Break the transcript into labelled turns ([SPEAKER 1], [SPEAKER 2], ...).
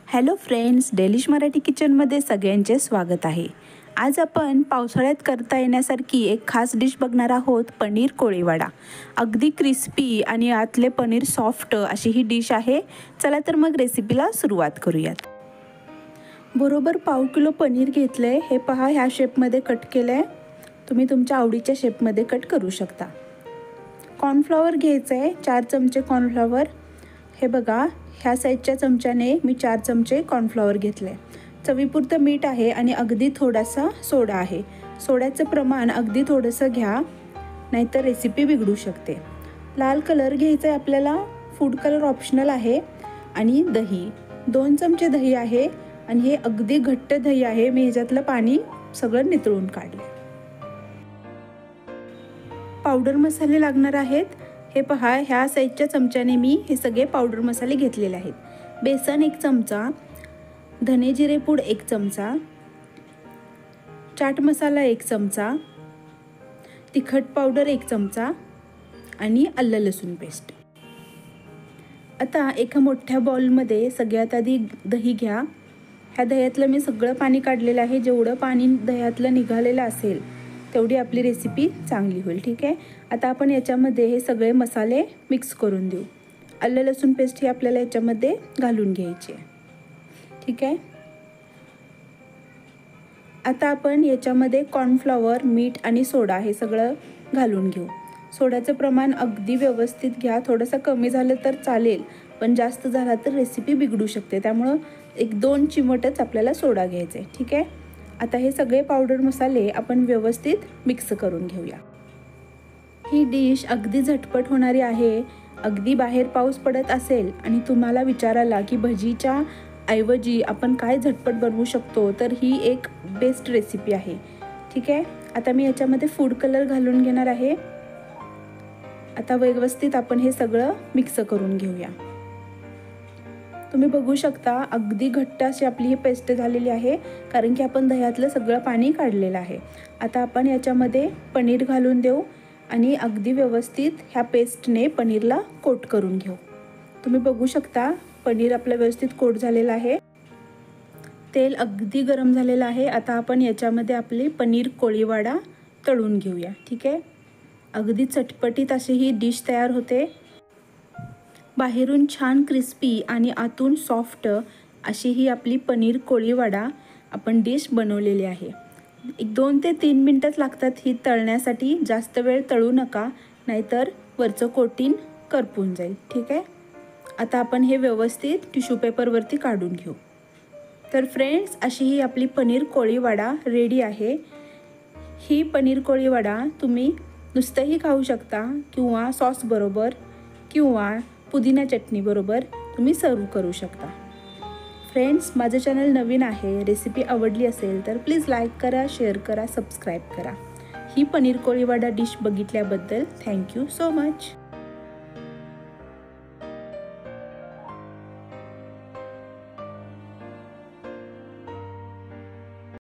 [SPEAKER 1] Hello friends, delish Marathi किचनमध्ये सगळ्यांचे स्वागत आहे। आज आपण पावसाळ्यात करता येण्यासारखी एक खास डिश बघणार आहोत, पनीर कोळीवाडा। अगदी क्रिस्पी आणि आतले पनीर सॉफ्ट अशी ही डिश आहे। चला तर मग रेसिपीला सुरुवात करूयात। बरोबर पाव किलो पनीर घेतले। हे पहा, ह्या शेपमध्ये कट केले। तुम्ही तुमच्या आवडीच्या शेपमध्ये कट करू शकता। कॉर्नफ्लॉवर घ्यायचं आहे, 4 चमचे कॉर्नफ्लॉवर। हे बघा, ह्या साईजच्या चमच्याने मी 4 चमचे कॉर्नफ्लॉवर घेतले। चवीपुरतं मीठ आहे आणि अगदी थोडासा सोडा आहे। सोड्याचं प्रमाण अगदी थोडंसं घ्या, नाहीतर रेसिपी बिघडू शकते। लाल कलर घ्यायचा आहे आपल्याला, फूड कलर ऑप्शनल आहे। आणि दही, 2 चमचे दही आहे आणि हे अगदी घट्ट दही आहे। मी ह्याच्यातलं पाणी सगळं नितळून काढले। पावडर मसाले लागणार आहेत। हे पहा, ह्या साईजच्या चमच्याने मी हे सगळे पावडर मसाले घेतलेले आहेत। बेसन 1 चमचा, धने जिरे पूड 1 चमचा, चाट मसाला 1 चमचा, तिखट पावडर 1 चमचा आणि आलं लसूण पेस्ट। आता एका मोठ्या बाउलमध्ये सगळ्यात आधी दही घ्या। ह्या दह्यातलं मी सगळं पाणी काढलेलं आहे। जेवढं पाणी दह्यातलं निघालेलं असेल तेवढी आपली रेसिपी चांगली होईल, ठीक आहे। आता आपण याच्यामध्ये हे सगळे मसाले मिक्स करून देऊ। आलं लसूण पेस्ट ही आपल्याला याच्यामध्ये घालून घ्यायची आहे, ठीक आहे। आता आपण याच्यामध्ये कॉर्नफ्लॉवर, मीठ आणि सोडा हे सगळं घालून घेऊ। सोड्याचं प्रमाण अगदी व्यवस्थित घ्या। थोडंसं कमी झालं तर चालेल, पण जास्त झाला तर रेसिपी बिघडू शकते। त्यामुळं 1-2 चिमटच आपल्याला सोडा घ्यायचा आहे, ठीक आहे। आता हे सगळे पावडर मसाले आपण व्यवस्थित मिक्स करून घेऊया। ही डिश अगदी झटपट होणारी आहे। अगदी बाहेर पाऊस पडत असेल आणि तुम्हाला विचाराला की भजीच्या ऐवजी आपण काय झटपट बनवू शकतो, तर ही एक बेस्ट रेसिपी आहे, ठीक आहे। आता मी याच्यामध्ये फूड कलर घालून घेणार आहे। आता व्यवस्थित आपण हे सगळं मिक्स करून घेऊया। तुम्ही बघू शकता, अगदी घट्ट अशी आपली ही पेस्ट झालेली आहे, कारण की आपण दह्यातलं सगळं पाणी काढलेलं आहे। आता आपण याच्यामध्ये पनीर घालून देऊ आणि अगदी व्यवस्थित ह्या पेस्टने पनीरला कोट करून घेऊ। तुम्ही बघू शकता, पनीर आपलं व्यवस्थित कोट झालेलं आहे। तेल अगदी गरम झालेलं आहे। आता आपण याच्यामध्ये आपली पनीर कोळीवाडा तळून घेऊया, ठीक आहे। अगदी चटपटीत अशी ही डिश तयार होते। बाहेरून छान क्रिस्पी आणि आतून सॉफ्ट अशी ही आपली पनीर कोळीवाडा आपण डिश बनवलेली आहे। 2 ते 3 मिनिटच लागतात ही तळण्यासाठी। जास्त वेळ तळू नका, नाहीतर वरचं कोटिंग करपून जाईल, ठीक आहे। आता आपण हे व्यवस्थित टिश्यू पेपरवरती काढून घेऊ। तर फ्रेंड्स, अशी ही आपली पनीर कोळीवाडा रेडी आहे। ही पनीर कोळीवाडा तुम्ही नुसतंही खाऊ शकता किंवा सॉस बरोबर किंवा पुदिना चटणी बरोबर तुम्ही सर्व करू शकता। फ्रेंड्स, माझं चॅनल नवीन आहे। रेसिपी आवडली असेल तर प्लीज लाईक करा, शेअर करा, सबस्क्राईब करा। ही पनीर कोळीवाडा डिश बघितल्याबद्दल थँक्यू सो मच।